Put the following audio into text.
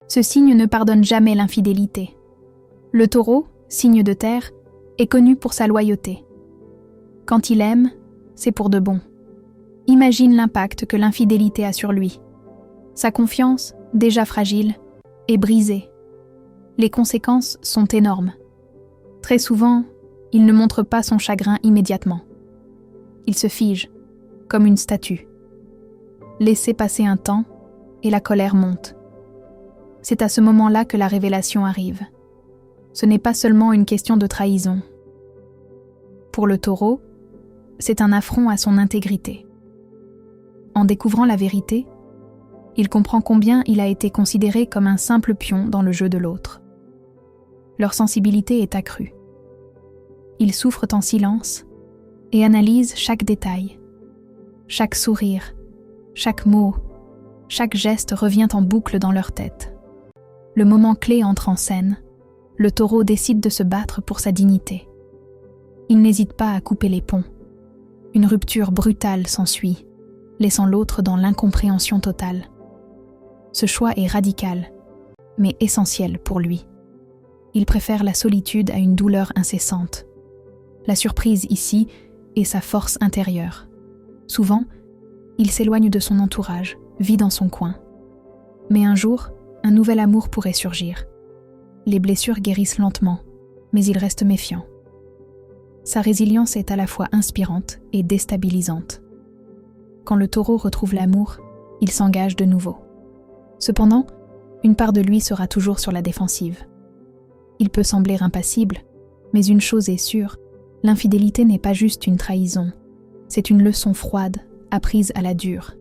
Ce signe ne pardonne jamais l'infidélité. Le taureau, signe de terre, est connu pour sa loyauté. Quand il aime, c'est pour de bon. Imagine l'impact que l'infidélité a sur lui. Sa confiance, déjà fragile, est brisée. Les conséquences sont énormes. Très souvent, il ne montre pas son chagrin immédiatement. Il se fige, comme une statue. Laissez passer un temps, et la colère monte. C'est à ce moment-là que la révélation arrive. Ce n'est pas seulement une question de trahison. Pour le taureau, c'est un affront à son intégrité. En découvrant la vérité, il comprend combien il a été considéré comme un simple pion dans le jeu de l'autre. Leur sensibilité est accrue. Ils souffrent en silence et analysent chaque détail. Chaque sourire, chaque mot, chaque geste revient en boucle dans leur tête. Le moment clé entre en scène. Le taureau décide de se battre pour sa dignité. Il n'hésite pas à couper les ponts. Une rupture brutale s'ensuit, laissant l'autre dans l'incompréhension totale. Ce choix est radical, mais essentiel pour lui. Il préfère la solitude à une douleur incessante. La surprise ici est sa force intérieure. Souvent, il s'éloigne de son entourage, vit dans son coin. Mais un jour, un nouvel amour pourrait surgir. Les blessures guérissent lentement, mais il reste méfiant. Sa résilience est à la fois inspirante et déstabilisante. Quand le taureau retrouve l'amour, il s'engage de nouveau. Cependant, une part de lui sera toujours sur la défensive. Il peut sembler impassible, mais une chose est sûre, l'infidélité n'est pas juste une trahison, c'est une leçon froide, apprise à la dure.